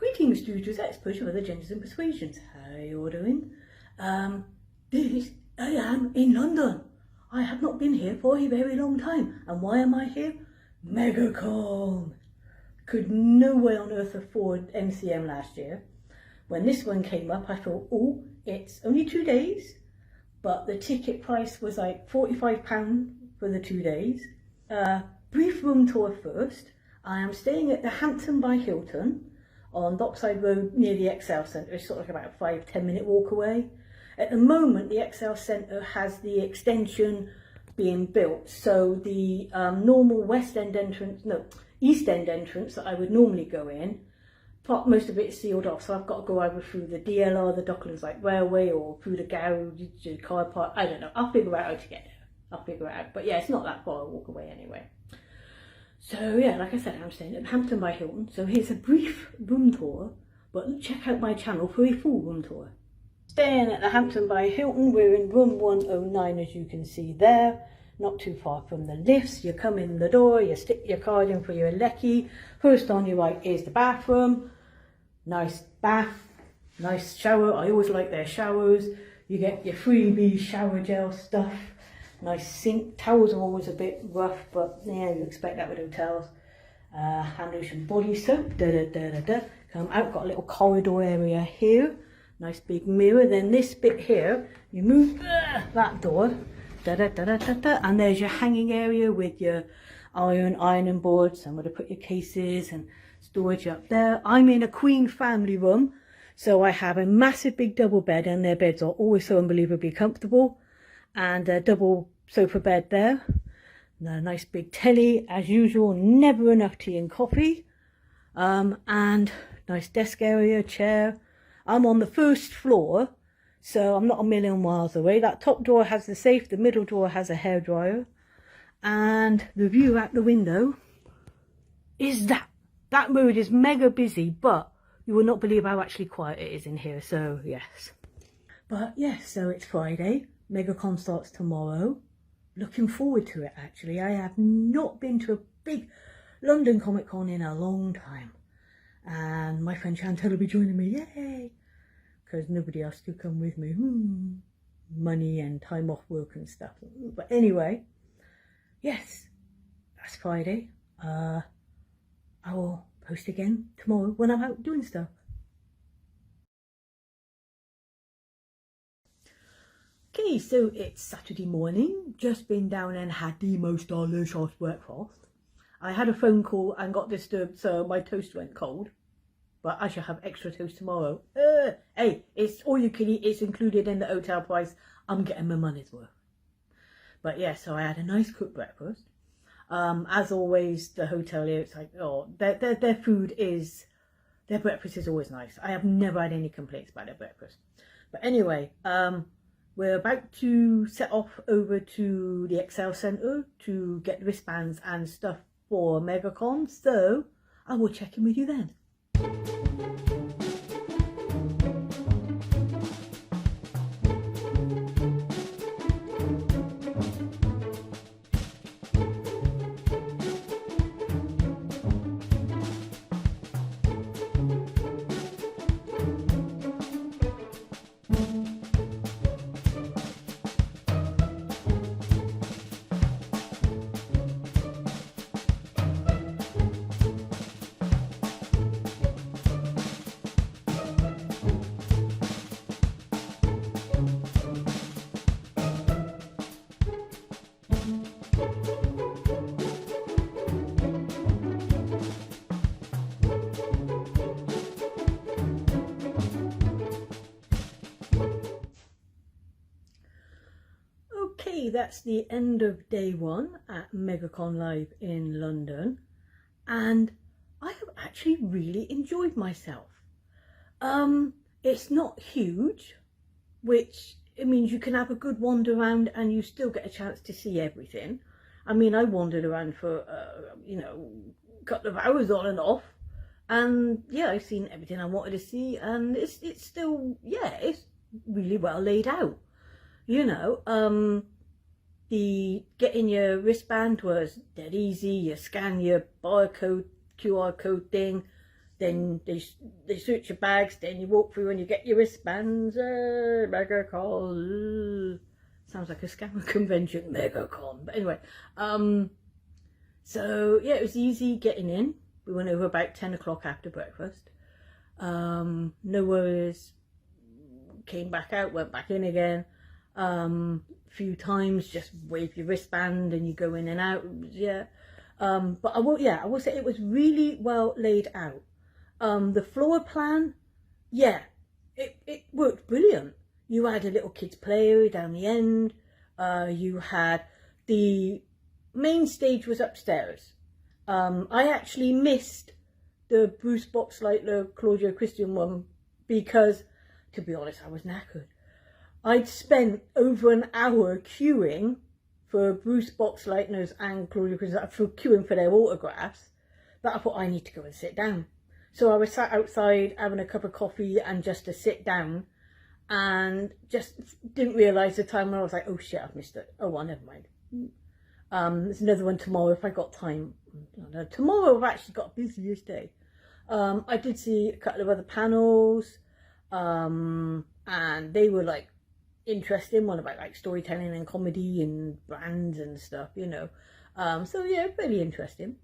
Greetings, Juju's Exposure of the Genders and Persuasions. How are you all doing? I am in London. I have not been here for a very long time. And why am I here? MegaCon. Could no way on earth afford MCM last year. When this one came up, I thought, oh, it's only 2 days, but the ticket price was like £45 for the 2 days. Brief room tour first. I am staying at the Hampton by Hilton on Dockside Road near the Excel Centre. It's sort of like about a 5-10 minute walk away. At the moment, the Excel Centre has the extension being built, so the normal East End entrance that I would normally go in, most of it is sealed off, so I've got to go either through the DLR, the Docklands Light Railway, or through the garage, the car park. I don't know. I'll figure out how to get there. I'll figure it out. But yeah, it's not that far a walk away anyway. So yeah, like I said, I'm staying at Hampton by Hilton. So here's a brief room tour, but check out my channel for a full room tour. Staying at the Hampton by Hilton, we're in room 109, as you can see there. Not too far from the lifts. You come in the door, you stick your card in for your lecky. First on your right is the bathroom. Nice bath, nice shower. I always like their showers. You get your freebie shower gel stuff. Nice sink. Towels are always a bit rough, but yeah, you expect that with hotels. Hand lotion, body soap. Come out, got a little corridor area here. Nice big mirror. Then this bit here, you move that door. And there's your hanging area with your ironing board, somewhere to put your cases and storage up there. I'm in a queen family room, so I have a massive big double bed, and their beds are always so unbelievably comfortable. And a double sofa bed there. And a nice big telly, as usual, never enough tea and coffee. And nice desk area, chair. I'm on the first floor, so I'm not a million miles away. That top drawer has the safe, the middle drawer has a hairdryer. And the view out the window is that. That road is mega busy, but you will not believe how actually quiet it is in here, so yes. But yes, so it's Friday. MegaCon starts tomorrow. Looking forward to it, actually. I have not been to a big London Comic Con in a long time. And my friend Chantel will be joining me, yay! Because nobody else could come with me. Money and time off work and stuff. But anyway, yes, that's Friday. I will post again tomorrow when I'm out doing stuff. Okay, so it's Saturday morning. Just been down and had the most delicious breakfast. I had a phone call and got disturbed, so my toast went cold. But I shall have extra toast tomorrow. Hey, it's all you can eat. It's included in the hotel price. I'm getting my money's worth. But yeah, so I had a nice cooked breakfast. As always, the hotel here, it's like, oh, their food is, their breakfast is always nice. I have never had any complaints about their breakfast. But anyway, we're about to set off over to the Excel Centre to get wristbands and stuff for MegaCon, so I will check in with you then. That's the end of day one at MegaconLive in London, and I have actually really enjoyed myself. It's not huge, which it means you can have a good wander around and you still get a chance to see everything. I mean, I wandered around for a couple of hours on and off, and yeah, I've seen everything I wanted to see, and it's still, yeah, it's really well laid out. The getting your wristband was dead easy. You scan your barcode, QR code thing, then they search your bags, then you walk through and you get your wristbands. MegaCon. Sounds like a scammer convention, MegaCon. But anyway, so yeah, it was easy getting in. We went over about 10 o'clock after breakfast. No worries. Came back out, went back in again. Few times, just wave your wristband and you go in and out. Yeah. But I will say it was really well laid out. The floor plan, yeah, it worked brilliant. You had a little kids play area down the end. You had the main stage was upstairs. I actually missed the Bruce Boxleitner, Claudio Christian one because, to be honest, I was knackered. I'd spent over an hour queuing for Bruce Boxleitner's and Claudio Christian, for queuing for their autographs, that I thought I need to go and sit down. So I was sat outside having a cup of coffee and just to sit down, and just didn't realise the time when I was like, oh shit, I've missed it. Oh well, never mind. There's another one tomorrow if I got time. No, tomorrow I've actually got a busiest day. I did see a couple of other panels, and they were like interesting, one about like storytelling and comedy and brands and stuff, you know. So yeah, really interesting.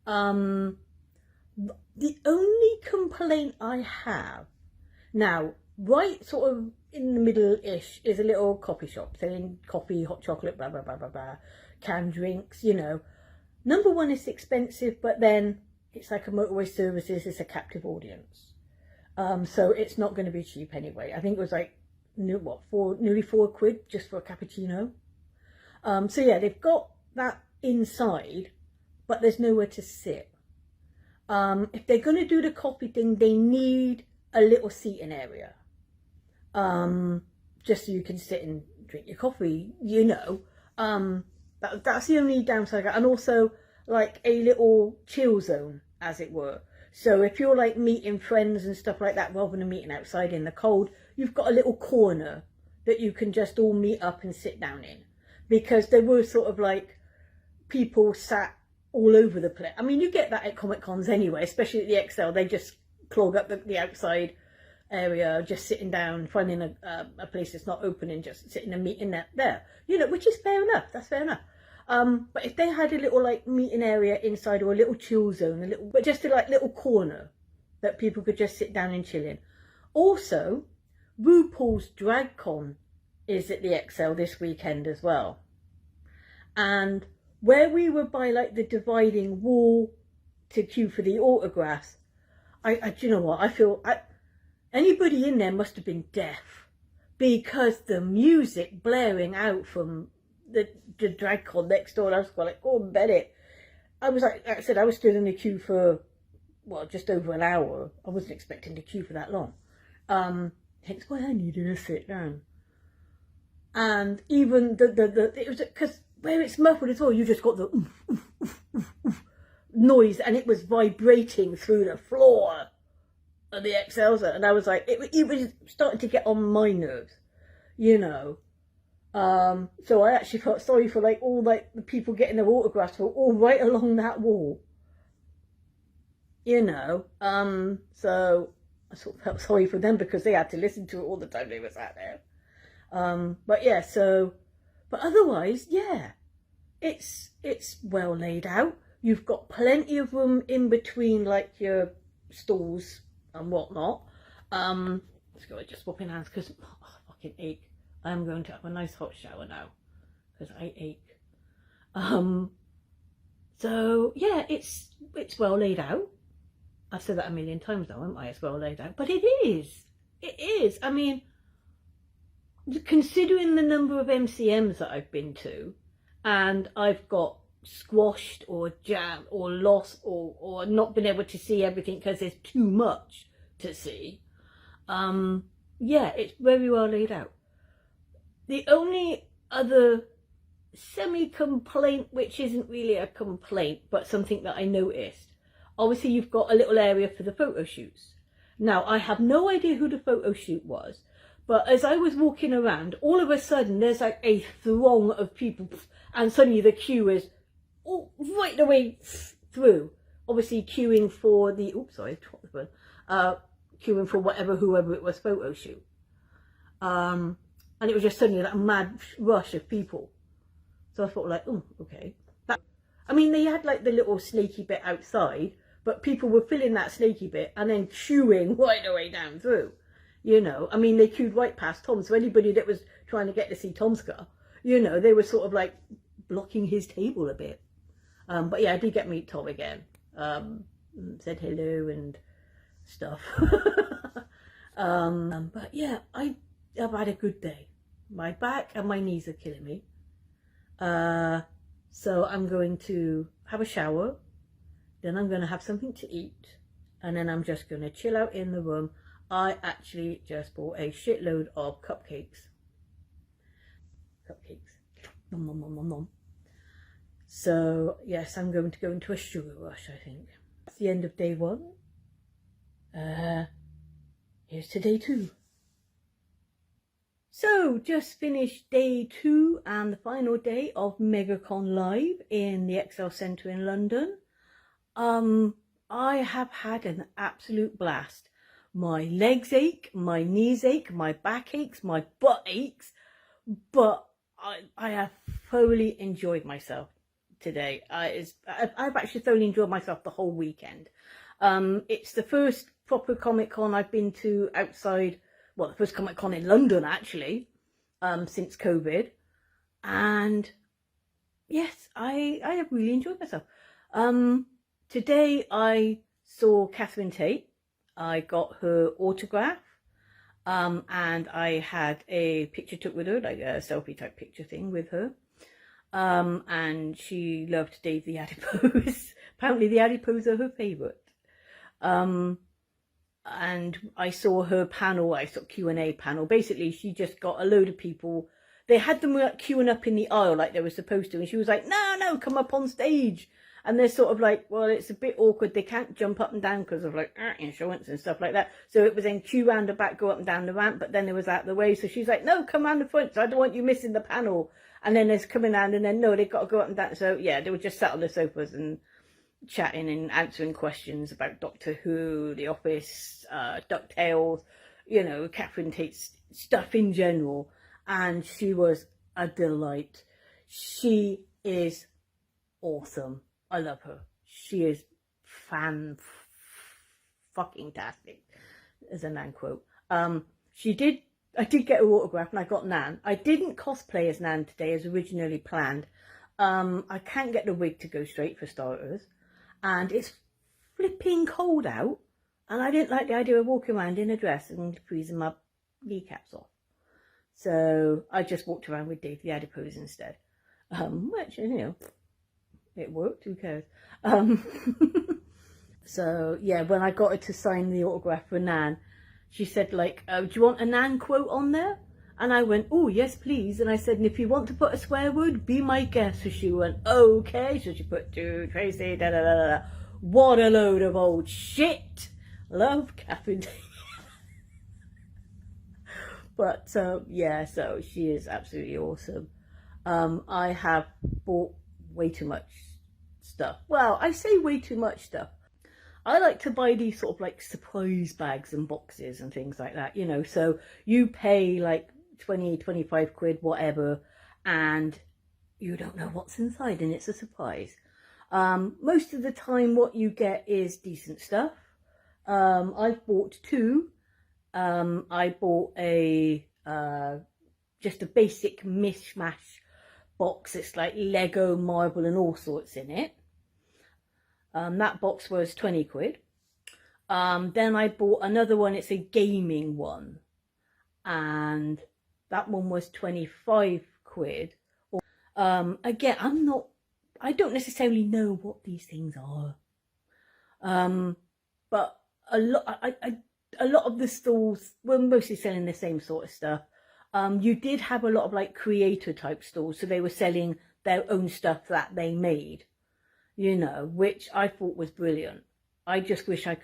The only complaint I have now, right sort of in the middle-ish, is a little coffee shop selling coffee, hot chocolate, blah blah blah blah blah, canned drinks, you know. Number one, it's expensive, but then it's like a motorway services, it's a captive audience, so it's not going to be cheap anyway. I think it was like nearly £4 just for a cappuccino. So yeah, they've got that inside, but there's nowhere to sit. If they're going to do the coffee thing, they need a little seating area, just so you can sit and drink your coffee, you know. That's the only downside. And also like a little chill zone, as it were. So if you're like meeting friends and stuff like that, rather than meeting outside in the cold, you've got a little corner that you can just all meet up and sit down in. Because there were sort of like people sat all over the place. I mean, you get that at Comic Cons anyway, especially at the XL. They just clog up the outside area, just sitting down, finding a place that's not open and just sitting and meeting there. You know, which is fair enough. That's fair enough. But if they had a little like meeting area inside, or a little chill zone, but just a like little corner that people could just sit down and chill in. Also, RuPaul's Drag Con is at the XL this weekend as well. And where we were by like the dividing wall to queue for the autographs, do you know what? I feel anybody in there must have been deaf, because the music blaring out from the drag con next door, I was like, oh, Bennett. I was like I said, I was still in the queue for, well, just over an hour. I wasn't expecting to queue for that long. Hence why I needed to sit down. And even it was because where it's muffled as well, you just got the noise, and it was vibrating through the floor of the XLs, and I was like, it was starting to get on my nerves, you know. So I actually felt sorry for like all like the people getting their autographs were all right along that wall, you know. So I sort of felt sorry for them because they had to listen to it all the time they were sat there. But yeah, so, but otherwise, yeah, it's well laid out. You've got plenty of room in between like your stalls and whatnot. Let's go just swapping hands because I fucking ache. I'm going to have a nice hot shower now because I ache. So yeah, it's well laid out. I've said that a million times now, haven't I? It's well laid out, but it is. I mean, considering the number of MCMs that I've been to, and I've got squashed or jammed or lost or not been able to see everything because there's too much to see. Yeah, it's very well laid out. The only other semi-complaint, which isn't really a complaint, but something that I noticed, obviously you've got a little area for the photo shoots. Now, I have no idea who the photo shoot was, but as I was walking around, all of a sudden there's like a throng of people, and suddenly the queue is all right the way through. obviously queuing for the, oops, sorry, queuing for whoever it was photo shoot. And it was just suddenly like a mad rush of people. So I thought like, oh, okay. I mean, they had like the little snaky bit outside, but people were filling that snaky bit and then queuing right the way down through. You know, I mean, they queued right past Tom. So anybody that was trying to get to see Tom's car, you know, they were sort of like blocking his table a bit. But yeah, I did get to meet Tom again. Said hello and stuff. But yeah, I've had a good day. My back and my knees are killing me. So I'm going to have a shower, then I'm going to have something to eat, and then I'm just going to chill out in the room. I actually just bought a shitload of cupcakes. Nom, nom, nom, nom, nom. So yes, I'm going to go into a sugar rush, I think. That's the end of day one. Here's to day two. So, just finished day two and the final day of MegaconLive in the Excel Centre in London. I have had an absolute blast. My legs ache, my knees ache, my back aches, my butt aches, but I have thoroughly enjoyed myself today. I've actually thoroughly enjoyed myself the whole weekend. It's the first proper Comic Con I've been to outside, well, the first Comic Con in London actually, since COVID, and yes, I have really enjoyed myself. Today I saw Catherine Tate. I got her autograph, and I had a picture took with her, like a selfie type picture thing with her. And she loved Dave the Adipose. Apparently the Adipose are her favourite. And I saw her panel, I saw Q&A panel. Basically, she just got a load of people. They had them queuing up in the aisle like they were supposed to. And she was like, no, come up on stage. And they're sort of like, well, it's a bit awkward. They can't jump up and down because of like insurance and stuff like that. So it was then queue round the back, go up and down the ramp. But then it was out the way. So she's like, no, come round the front. So I don't want you missing the panel. And then there's coming down and then, no, they've got to go up and down. So yeah, they were just sat on the sofas and chatting and answering questions about Doctor Who, The Office, DuckTales, you know, Catherine Tate's stuff in general. And she was a delight. She is awesome. I love her. She is fucking-tastic, as a Nan quote. I did get her autograph and I got Nan. I didn't cosplay as Nan today as originally planned. I can't get the wig to go straight for starters. And it's flipping cold out. And I didn't like the idea of walking around in a dress and freezing my kneecaps off. So I just walked around with Dave the Adipose instead. Which, you know, it worked, who cares? So yeah, when I got her to sign the autograph for Nan, she said like, do you want a Nan quote on there? And I went, oh yes please. And I said, and if you want to put a swear word, be my guest. So she went, okay. So she put to Tracy, da da da da da. What a load of old shit. Love Catherine. But yeah, so she is absolutely awesome. I have bought way too much stuff. Well, I say way too much stuff. I like to buy these sort of like surprise bags and boxes and things like that, you know. So you pay like 20, 25 quid, whatever, and you don't know what's inside and it's a surprise. Most of the time what you get is decent stuff. I've bought two. I bought a just a basic mishmash box. It's like Lego, marble and all sorts in it. That box was 20 quid. Then I bought another one. It's a gaming one, and that one was 25 quid. Again, I don't necessarily know what these things are. But a lot of the stalls were mostly selling the same sort of stuff. You did have a lot of like creator type stalls, so they were selling their own stuff that they made, you know, which I thought was brilliant. I just wish I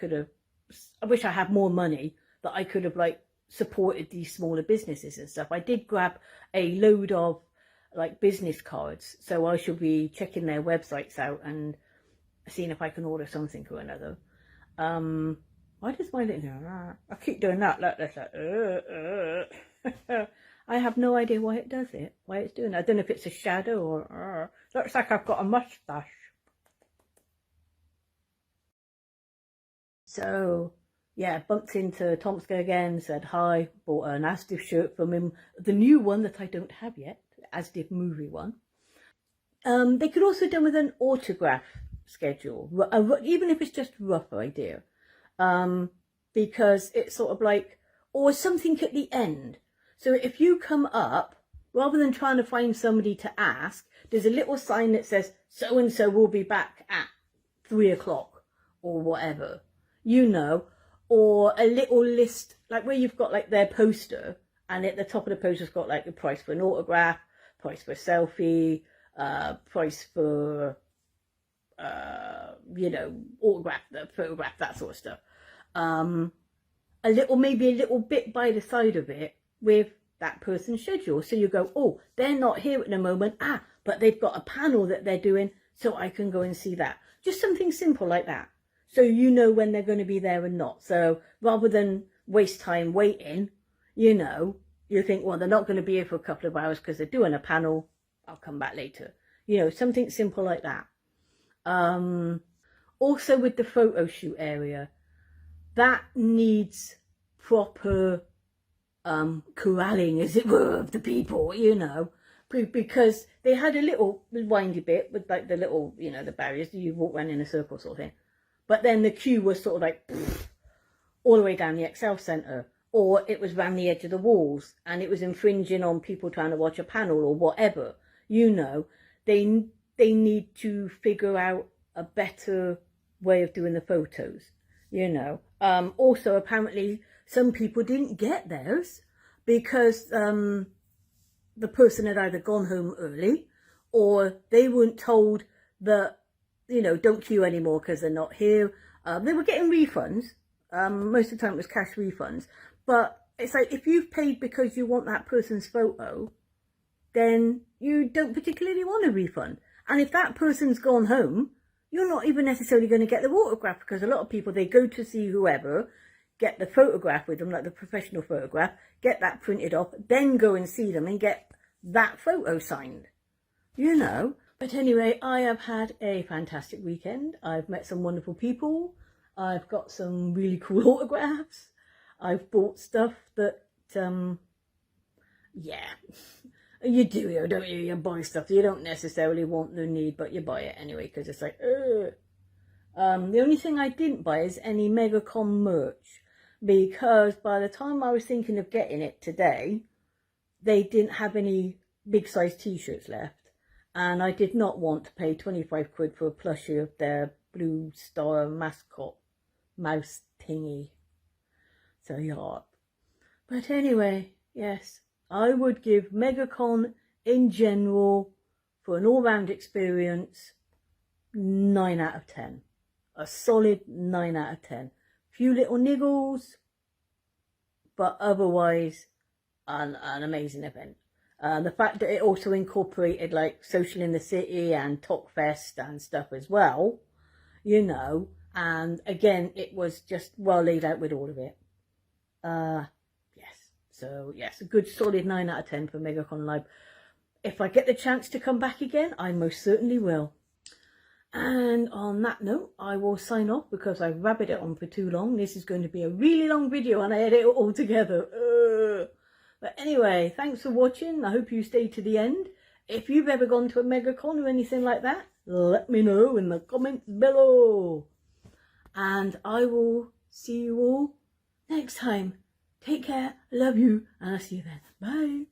had more money that I could have like supported these smaller businesses and stuff. I did grab a load of like business cards, so I shall be checking their websites out and seeing if I can order something or another. Why does my little... I keep doing that. That's like... I have no idea why it does it. Why it's doing it. I don't know if it's a shadow or... looks like I've got a mustache. So, yeah, bumped into Tomska again, said hi, bought an Asdiv shirt from him. The new one that I don't have yet, Asdiv movie one. They could also do with an autograph schedule, even if it's just a rough idea. Because it's sort of like, or something at the end. So if you come up, rather than trying to find somebody to ask, there's a little sign that says, so-and-so will be back at 3 o'clock or whatever, you know, or a little list, like where you've got like their poster, and at the top of the poster's got like the price for an autograph, price for a selfie, price for, you know, autograph, the photograph, that sort of stuff. Maybe a little bit by the side of it with that person's schedule. So you go, oh, they're not here at the moment. But they've got a panel that they're doing, so I can go and see that. Just something simple like that. So you know when they're going to be there and not. So rather than waste time waiting, you know, you think, well, they're not going to be here for a couple of hours because they're doing a panel. I'll come back later. You know, something simple like that. Also with the photo shoot area, that needs proper corralling, as it were, of the people, you know, because they had a little windy bit with like the little, you know, the barriers, you walk around in a circle sort of thing. But then the queue was sort of like all the way down the Excel Centre, or it was around the edge of the walls, and it was infringing on people trying to watch a panel or whatever. You know, they need to figure out a better way of doing the photos, you know. Also, apparently, some people didn't get theirs because the person had either gone home early, or they weren't told that, you know, don't queue anymore because they're not here. They were getting refunds. Most of the time it was cash refunds. But it's like, if you've paid because you want that person's photo, then you don't particularly want a refund. And if that person's gone home, you're not even necessarily going to get the autograph, because a lot of people, they go to see whoever, get the photograph with them, like the professional photograph, get that printed off, then go and see them and get that photo signed, you know. But anyway, I have had a fantastic weekend. I've met some wonderful people. I've got some really cool autographs. I've bought stuff that, yeah, you do, don't you? You buy stuff you don't necessarily want or need, but you buy it anyway because it's like, ugh. The only thing I didn't buy is any MegaCon merch, because by the time I was thinking of getting it today, they didn't have any big size t-shirts left. And I did not want to pay 25 quid for a plushie of their Blue Star mascot mouse thingy. So yeah. But anyway, yes, I would give MegaCon in general, for an all-round experience, 9 out of 10. A solid 9 out of 10. Few little niggles, but otherwise an amazing event. The fact that it also incorporated like Social in the City and Talkfest and stuff as well, you know, and again, it was just well laid out with all of it. Yes, so yes, a good solid 9 out of 10 for MegaCon Live. If I get the chance to come back again, I most certainly will. And on that note, I will sign off because I've rabbited it on for too long. This is going to be a really long video and I edit it all together. But anyway, thanks for watching. I hope you stayed to the end. If you've ever gone to a MegaCon or anything like that, let me know in the comments below. And I will see you all next time. Take care, love you, and I'll see you then. Bye.